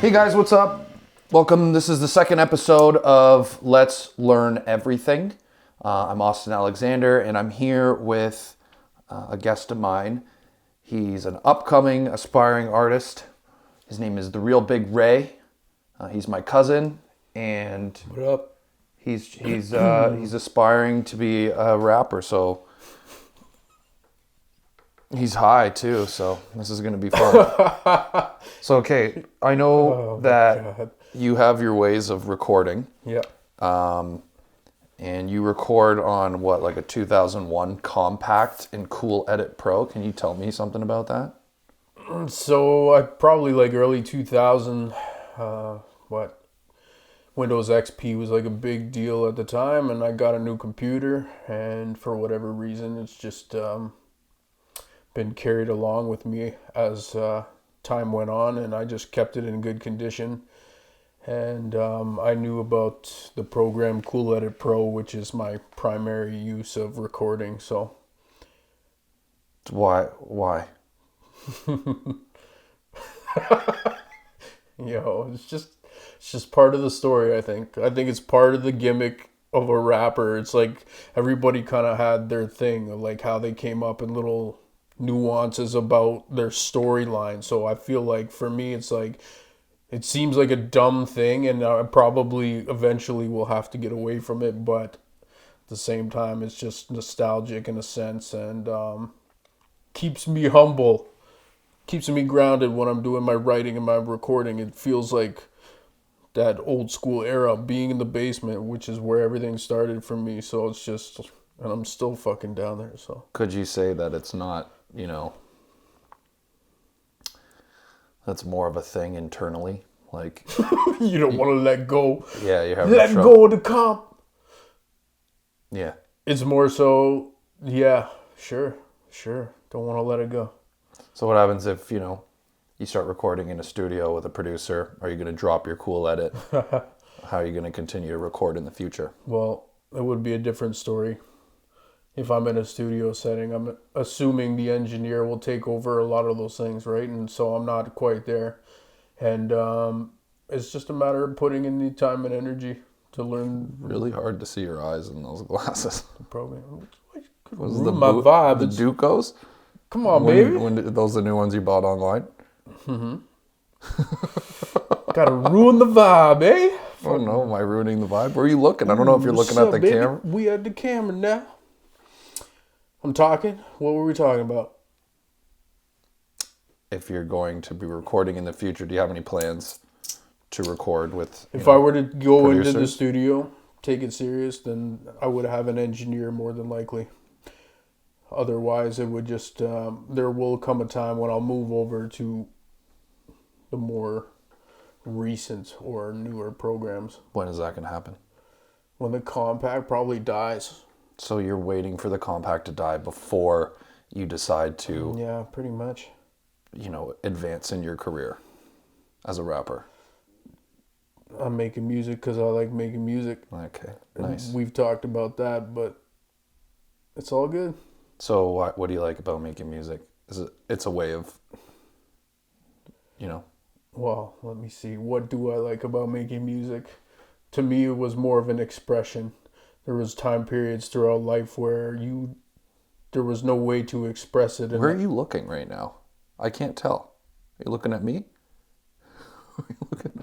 Hey guys, what's up? Welcome. This is the second episode of Let's Learn Everything. I'm Austen Alexander, and I'm here with a guest of mine. He's an upcoming, aspiring artist. His name is The Real Big Ray. He's my cousin, and What up? he's aspiring to be a rapper. So he's high too. So this is gonna be fun. So okay, I know that God. you have your ways of recording. Yeah. And you record on what, like a 2001 compact in Cool Edit Pro. Can you tell me something about that? So I probably like early 2000, Windows XP was like a big deal at the time, and I got a new computer, and for whatever reason, it's just been carried along with me as time went on, and I just kept it in good condition. And I knew about the program Cool Edit Pro, which is my primary use of recording. So Why? it's just part of the story. I think it's part of the gimmick of a rapper. It's like everybody kind of had their thing, like how they came up in little nuances about their storyline. So I feel like for me, it's like, it seems like a dumb thing, and I probably eventually will have to get away from it, but at the same time, it's just nostalgic in a sense, and keeps me humble, keeps me grounded when I'm doing my writing and my recording. It feels like that old school era, being in the basement, which is where everything started for me. So it's just, and I'm still fucking down there. So Could you say that it's not, that's more of a thing internally? Like, you don't want to let go. yeah, you're having Let trouble. go of the comp. Yeah. It's more so, yeah, sure. Don't want to let it go. So what happens if, you start recording in a studio with a producer? Are you going to drop your Cool Edit? How are you going to continue to record in the future? Well, it would be a different story. If I'm in a studio setting, I'm assuming the engineer will take over a lot of those things, right? And so I'm not quite there. And it's just a matter of putting in the time and energy to learn Really hard to see your eyes in those glasses. the program. Was Ruin the my boot, vibe. the It's- Ducos? Come on, baby. Those the new ones you bought online? Gotta ruin the vibe, eh? Oh no, am I ruining the vibe? Where are you looking? I don't know if you're looking What's at the up, baby? camera. We at the camera now. I'm talking. What were we talking about? If you're going to be recording in the future, do you have any plans to record with? If I were to go into the producers? studio, take it serious, then I would have an engineer more than likely. Otherwise, it would just, there will come a time when I'll move over to the more recent or newer programs. When is that going to happen? When the compact probably dies. So you're waiting for the compact to die before you decide to, Yeah, pretty much. advance in your career as a rapper. I'm making music because I like making music. Okay, nice. We've talked about that, but it's all good. So what do you like about making music? It's a way of, Well, let me see. What do I like about making music? To me, it was more of an expression. There was time periods throughout life where there was no way to express it. Where are you looking right now? I can't tell. Are you looking at me?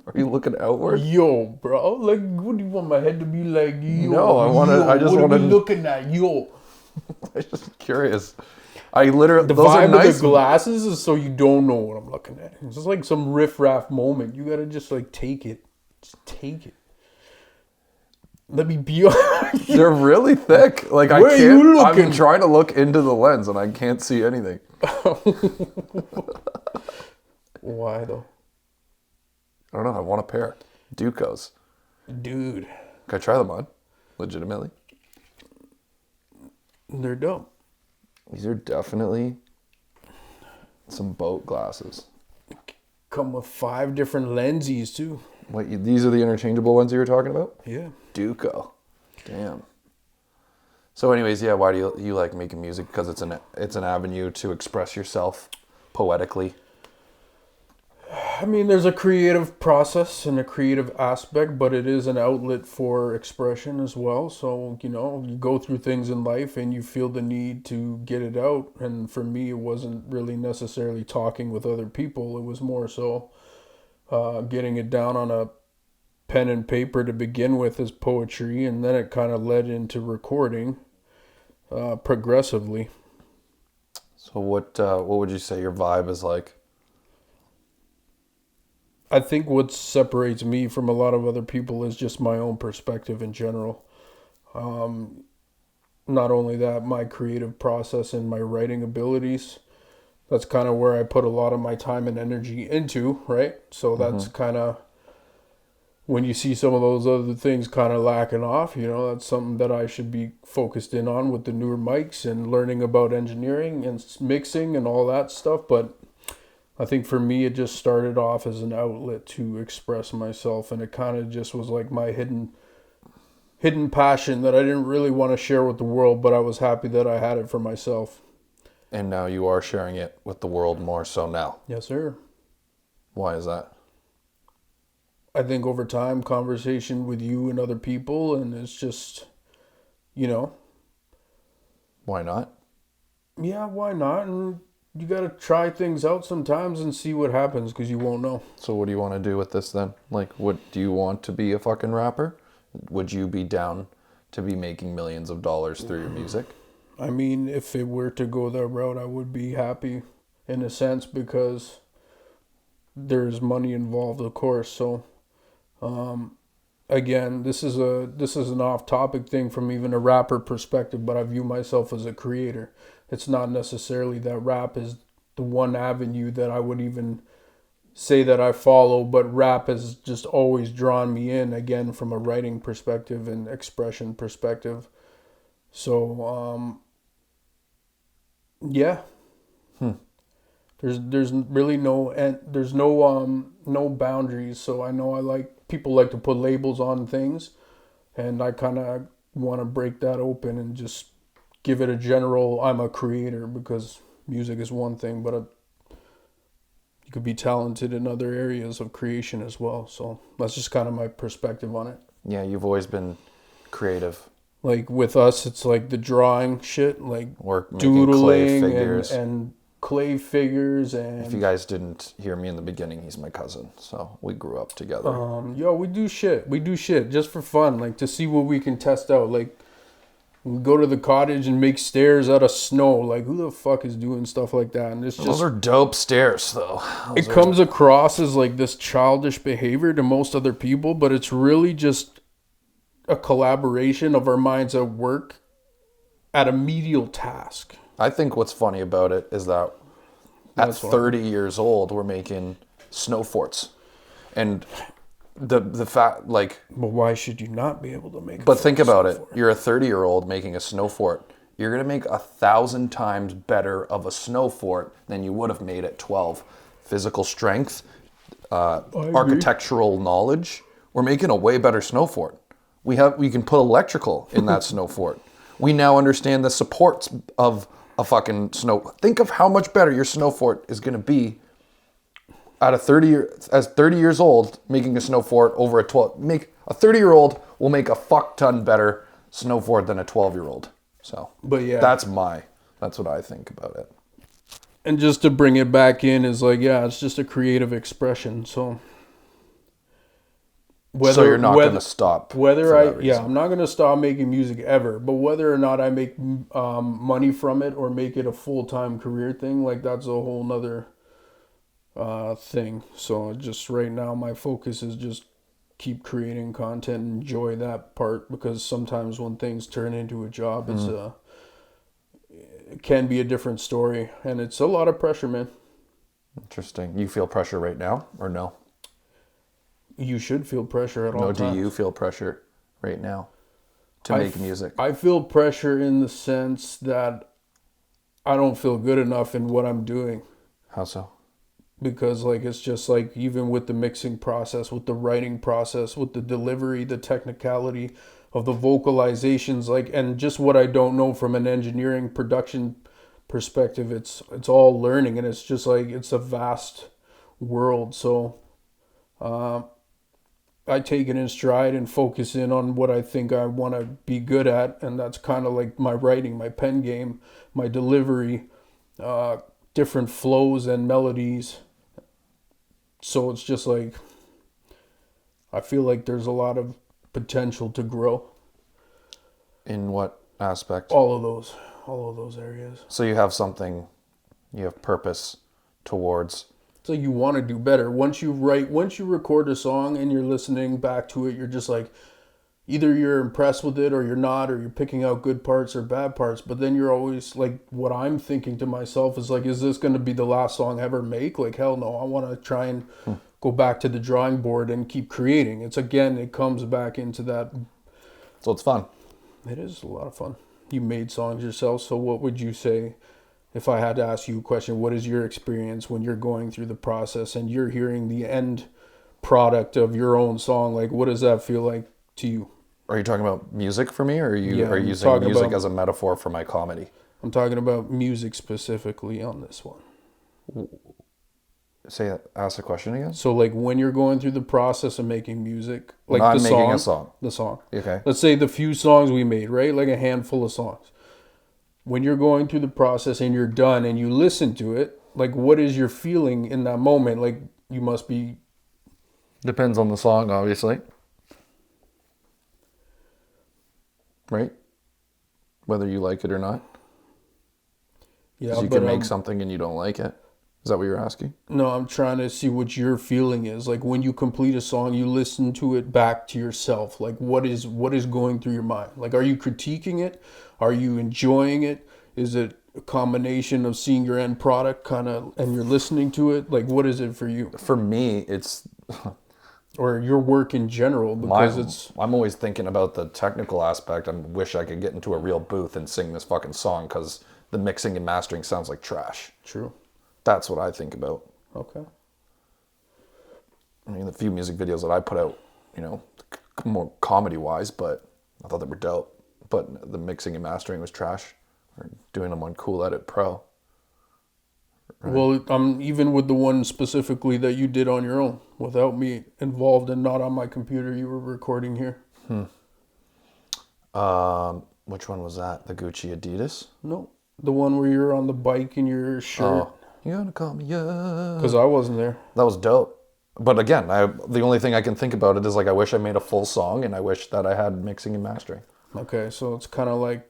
Are you looking outward? Yo, bro, like, what do you want my head to be like? Yo, No, I just what are we wanna- looking at? Yo, I'm just curious. I literally, the those are vibe nice. of the glasses is so you don't know what I'm looking at. It's just like some riff-raff moment. You gotta just like take it. Just take it. Let me be honest. They're really thick. Like Where I are can't. you I'm looking? trying to look into the lens and I can't see anything. Why though? I don't know. I want a pair. Ducos. Dude, Can I try them on? Legitimately. they're dope. These are definitely some boat glasses. Come with 5 different lenses too. Wait, these are the interchangeable ones you were talking about? Yeah. Duco. Damn. So anyways, yeah, why do you like making music? Because it's an avenue to express yourself poetically. I mean, there's a creative process and a creative aspect, but it is an outlet for expression as well. So, you go through things in life and you feel the need to get it out. And for me, it wasn't really necessarily talking with other people. It was more so getting it down on a pen and paper to begin with as poetry. And then it kind of led into recording progressively. So what would you say your vibe is like? I think what separates me from a lot of other people is just my own perspective in general. Not only that, my creative process and my writing abilities. That's kind of where I put a lot of my time and energy into, right? So that's kind of when you see some of those other things kind of lacking off, that's something that I should be focused in on with the newer mics and learning about engineering and mixing and all that stuff. But I think for me, it just started off as an outlet to express myself, and it kind of just was like my hidden passion that I didn't really want to share with the world, but I was happy that I had it for myself. And now you are sharing it with the world more so now. Yes, sir. Why is that? I think over time, conversation with you and other people, and it's just, Why not? yeah, why not? And you got to try things out sometimes and see what happens because you won't know. So what do you want to do with this then? Like, what do you want to be a fucking rapper? Would you be down to be making millions of dollars through your music? I mean, if it were to go that route, I would be happy in a sense because there's money involved, of course. So, again, this is an off-topic thing from even a rapper perspective, but I view myself as a creator. It's not necessarily that rap is the one avenue that I would even say that I follow, but rap has just always drawn me in, again, from a writing perspective and expression perspective. So, yeah. There's really no boundaries. So I know people like to put labels on things, and I kind of want to break that open and just give it a general, I'm a creator, because music is one thing, but you could be talented in other areas of creation as well. So that's just kind of my perspective on it. Yeah, you've always been creative. Like with us, it's like the drawing shit, like Or making doodling clay figures. and clay figures. And If you guys didn't hear me in the beginning, he's my cousin. So we grew up together. we do shit. We do shit just for fun, like to see what we can test out. Like we go to the cottage and make stairs out of snow. Like who the fuck is doing stuff like that? And it's just, Those are dope stairs, though. it comes across as like this childish behavior to most other people, but it's really just a collaboration of our minds at work at a medial task. I think what's funny about it is that at 30 years old, we're making snow forts. And the fact, like... But why should you not be able to make But think about it. You're a 30-year-old making a snow fort. You're going to make 1,000 times better of a snow fort than you would have made at 12. Physical strength, architectural knowledge. We're making a way better snow fort. We can put electrical in that snow fort. We now understand the supports of a fucking snow. Think of how much better your snow fort is going to be at 30 years old, making a snow fort over a 12. A 30-year-old will make a fuck ton better snow fort than a 12-year-old. So, but yeah, that's what I think about it. And just to bring it back in is like, yeah, it's just a creative expression. So. So you're not going to stop. I'm not going to stop making music ever. But whether or not I make money from it or make it a full-time career thing, like that's a whole nother thing. So just right now, my focus is just keep creating content and enjoy that part, because sometimes when things turn into a job, it can be a different story, and it's a lot of pressure, man. Interesting. You feel pressure right now, or no? You should feel pressure at all times. No, do you feel pressure right now to make music? I feel pressure in the sense that I don't feel good enough in what I'm doing. How so? Because like it's just like even with the mixing process, with the writing process, with the delivery, the technicality of the vocalizations, like, and just what I don't know from an engineering production perspective, it's all learning, and it's just like it's a vast world. So I take it in stride and focus in on what I think I want to be good at, and that's kind of like my writing, my pen game, my delivery, different flows and melodies. So it's just like I feel like there's a lot of potential to grow. In what aspect? All of those areas. So you have something, you have purpose towards. So you want to do better. Once you record a song and you're listening back to it, you're just like, either you're impressed with it or you're not, or you're picking out good parts or bad parts. But then you're always like, what I'm thinking to myself is like, is this going to be the last song I ever make? Like, hell no. I want to try and go back to the drawing board and keep creating. It comes back into that. So it's fun. It is a lot of fun. You made songs yourself. So what would you say, if I had to ask you a question, what is your experience when you're going through the process and you're hearing the end product of your own song? Like, what does that feel like to you? Are you talking about music for me, or are you Yeah, are you using music as a metaphor for my comedy? I'm talking about music specifically on this one. Ask the question again. So, like, when you're going through the process of making music, like I'm making a song. The song. Okay. Let's say the few songs we made, right? Like a handful of songs. When you're going through the process and you're done and you listen to it, like, what is your feeling in that moment? Like, you must be... Depends on the song, obviously. Right? Whether you like it or not. Yeah, Because you can make something and you don't like it. Is that what you're asking? No, I'm trying to see what your feeling is. Like, when you complete a song, you listen to it back to yourself. Like, what is going through your mind? Like, are you critiquing it? Are you enjoying it? Is it a combination of seeing your end product and you're listening to it? Like, what is it for you? For me, it's... Or your work in general, because I'm always thinking about the technical aspect. I wish I could get into a real booth and sing this fucking song, because the mixing and mastering sounds like trash. True. That's what I think about. Okay. I mean, the few music videos that I put out, more comedy-wise, but I thought they were dope. But the mixing and mastering was trash. Or doing them on Cool Edit Pro. Right. Well, even with the one specifically that you did on your own, without me involved and not on my computer, you were recording here. Which one was that? The Gucci Adidas? No, the one where you're on the bike in your shirt. Oh, you're gonna call me up. Because I wasn't there. That was dope. But again, the only thing I can think about it is like I wish I made a full song, and I wish that I had mixing and mastering. Okay, so it's kind of like...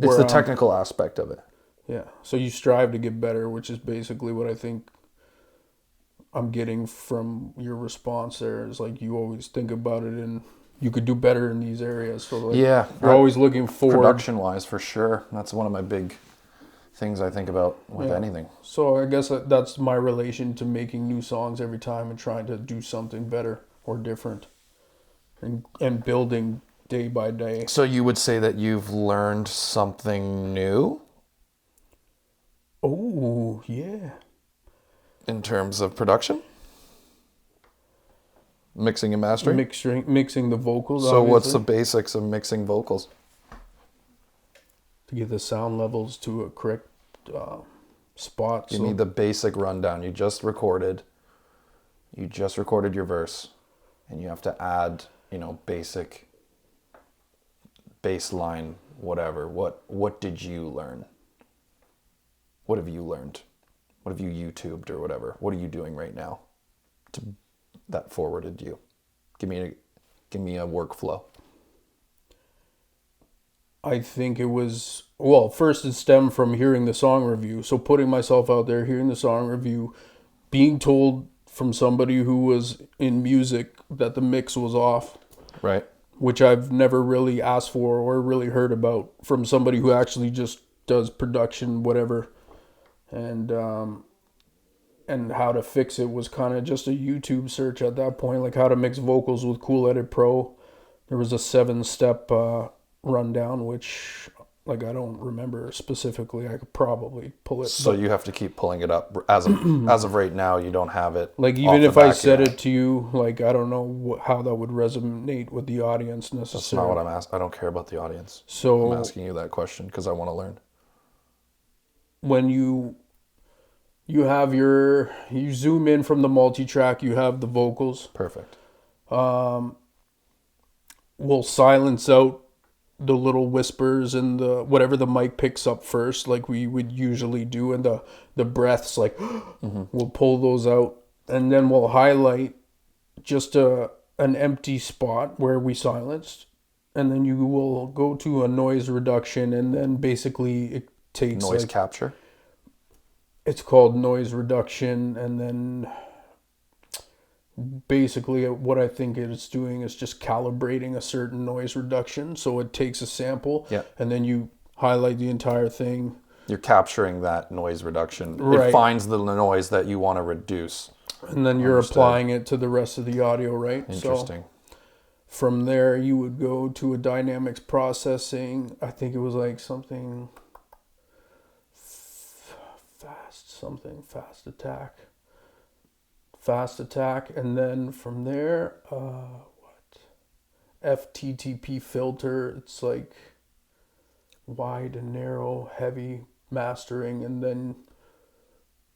It's the technical aspect of it. Yeah, so you strive to get better, which is basically what I think I'm getting from your response there. Is like you always think about it and you could do better in these areas. So like yeah, you're always looking forward. Production-wise, for sure. That's one of my big things I think about with anything. So I guess that's my relation to making new songs every time and trying to do something better or different and building day by day. So you would say that you've learned something new? Oh, yeah. In terms of production? Mixing and mastering? Mixing the vocals, So obviously. what's the basics of mixing vocals? To get the sound levels to a correct spot. You need the basic rundown. You just recorded your verse, and you have to add, basic baseline, whatever. What did you learn? What have you learned? What have you YouTubed or whatever? What are you doing right now that forwarded you? Give me a workflow. I think it was, first it stemmed from hearing the song review. So putting myself out there, hearing the song review, being told from somebody who was in music that the mix was off. Right. Which I've never really asked for or really heard about from somebody who actually just does production, whatever. And how to fix it was kind of just a YouTube search at that point, like how to mix vocals with Cool Edit Pro. There was a 7-step rundown, which I don't remember specifically. I could probably pull it. So you have to keep pulling it up. As of right now, you don't have it. Like even if I said it to you, I don't know how that would resonate with the audience necessarily. That's not what I'm asking. I don't care about the audience. So I'm asking you that question because I want to learn. When you you zoom in from the multi-track, you have the vocals. Perfect. We'll silence out the little whispers and the whatever the mic picks up first, like we would usually do, and the breaths, like we'll pull those out, and then we'll highlight just an empty spot where we silenced, and then you will go to a noise reduction, and then basically it takes Noise capture. it's called noise reduction, and then basically what I think it's doing is just calibrating a certain noise reduction. So it takes a sample, Yeah. and then you highlight the entire thing. You're capturing that noise reduction. Right. It finds the noise that you want to reduce. And then you're applying it to the rest of the audio, right? Interesting. So from there, you would go to a dynamics processing. I think it was like something fast attack. And then from there, FTTP filter. It's like wide and narrow, heavy mastering, and then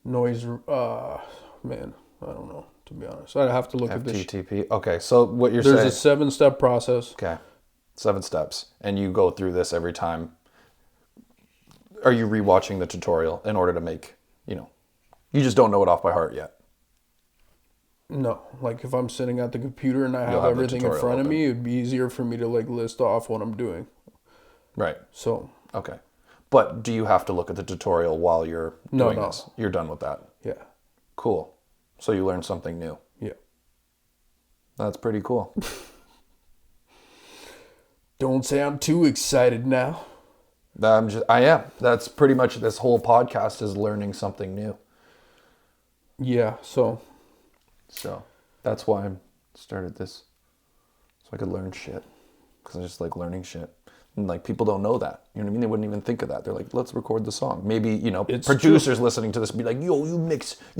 noise. Man, I don't know, to be honest. I'd have to look at this. FTTP. Okay, so what you're There's saying... a 7-step process. Okay, 7 steps. And you go through this every time. Are you rewatching the tutorial in order to make, you just don't know it off by heart yet? No, like if I'm sitting at the computer and I You'll have have the everything in tutorial front of open. me, it'd be easier for me to like list off what I'm doing. Right. So, Okay. But do you have to look at the tutorial while you're doing this? You're done with that? yeah. Cool. So you learned something new. Yeah. That's pretty cool. Don't sound too excited now. I am. That's pretty much this whole podcast is learning something new. Yeah, so that's why I started this. So I could learn shit. Because I just like learning shit. And like people don't know that. You know what I mean? They wouldn't even think of that. They're like, let's record the song. Maybe, It's producers listening to this be like, yo, you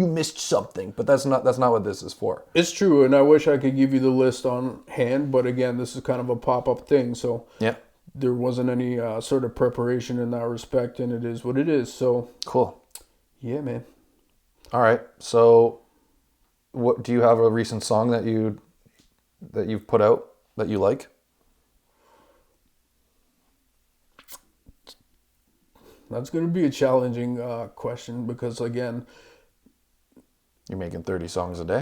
missed something. But that's not what this is for. it's true, and I wish I could give you the list on hand, but again, this is kind of a pop-up thing, so Yeah. there wasn't any sort of preparation in that respect, and it is what it is. So Cool. yeah, man. All right. So what do you have a recent song that you've put out that you like? That's going to be a challenging question because, again, You're making 30 songs a day?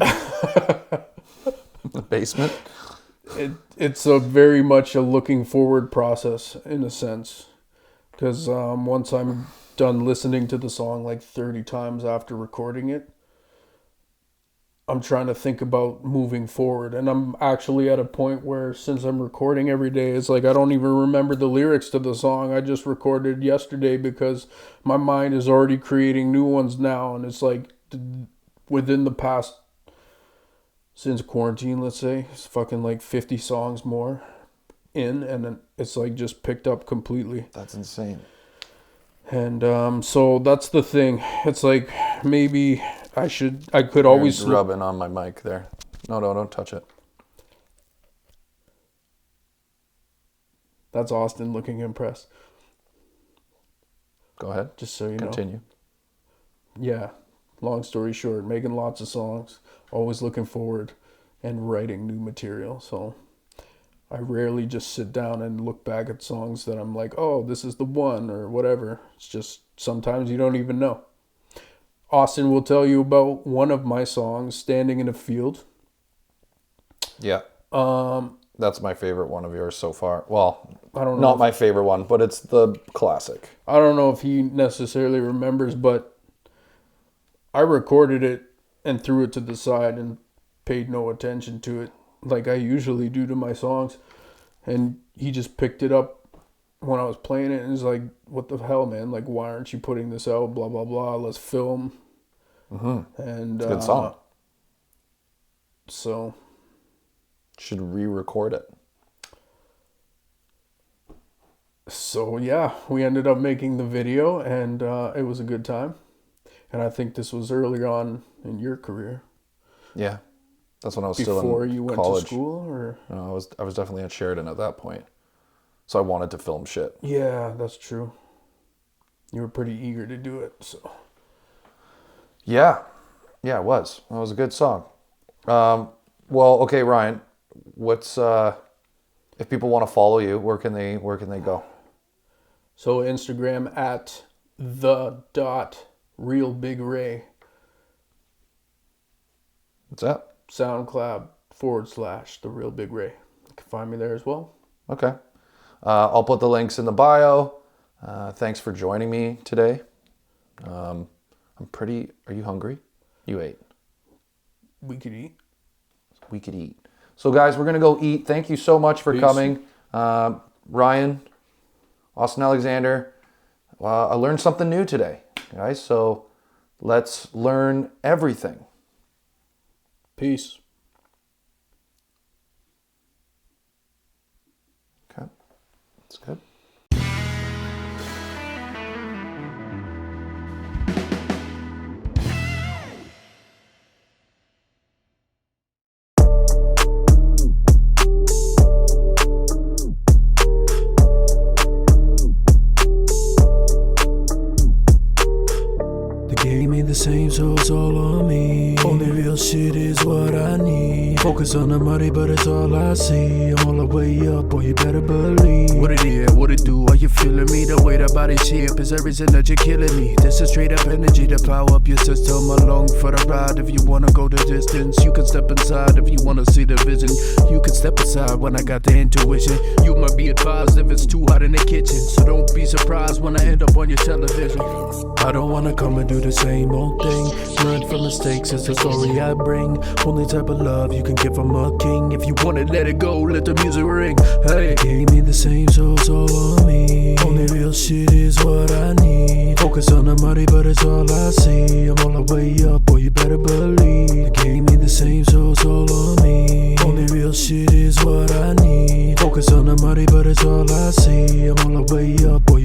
The basement? it's a very much a looking forward process in a sense. Because once I'm done listening to the song like 30 times after recording it, I'm trying to think about moving forward. And I'm actually at a point where, since I'm recording every day, it's like I don't even remember the lyrics to the song I just recorded yesterday because my mind is already creating new ones now. And it's like within the past, since quarantine, let's say, it's fucking like 50 songs more in. And then it's like just picked up completely. That's insane. And so that's the thing. It's like maybe I could always You're rubbing on my mic there. No, don't touch it. That's Austen looking impressed. Go ahead. Just so you Continue. know. Yeah. Long story short, making lots of songs, always looking forward and writing new material. So I rarely just sit down and look back at songs that I'm like, oh, this is the one or whatever. It's just sometimes you don't even know. Austin will tell you about one of my songs, Standing in a Field. Yeah. That's my favorite one of yours so far. Well, I don't know. Not my favorite one, but it's the classic. I don't know if he necessarily remembers, but I recorded it and threw it to the side and paid no attention to it like I usually do to my songs. And he just picked it up when I was playing it and he's like, what the hell, man? Like, why aren't you putting this out? Blah, blah, blah. Let's film. Mm-hmm. And It's a good song. So Should re-record it. So yeah, we ended up making the video and it was a good time. And I think this was early on in your career. Yeah. That's when I was still in Before you went college. to school, or? No, I was definitely at Sheridan at that point. So I wanted to film shit. Yeah, that's true. You were pretty eager to do it, so. Yeah, it was. It was a good song. Well, okay, Ryan, what's if people want to follow you, where can they go? So Instagram at the.realbigray. What's that? Soundcloud /The Real Big Ray. You can find me there as well. Okay. I'll put the links in the bio. Thanks for joining me today. Are you hungry? You ate. We could eat. So guys, we're going to go eat. Thank you so much for Peace. coming. Ryan, Austen Alexander. I learned something new today, guys. So let's learn everything. Peace. Okay. That's good. Gave me the same, so it's all on me. Only real shit is what I need. Focus on the money, but it's all I see. I'm all the way up, boy, you better believe. What it is, what it do, are you feeling me? The way that body shape is the reason that you're killing me. This is straight up energy to power up your system. Along for the ride, if you wanna go the distance. You can step inside if you wanna see the vision. You can step aside when I got the intuition. You might be advised if it's too hot in the kitchen. So don't be surprised when I end up on your television. I don't wanna come and do the same old thing. Learn from mistakes, it's the story I bring. Only type of love you can get from a king. If you wanna let it go, let the music ring. Hey, gave me the same, so it's all on me. Only real shit is what I need. Focus on the money, but it's all I see. I'm all the way up, boy, you better believe. Gave me the same, so it's all on me. Only real shit is what I need. Focus on the money, but it's all I see. I'm all the way up, boy.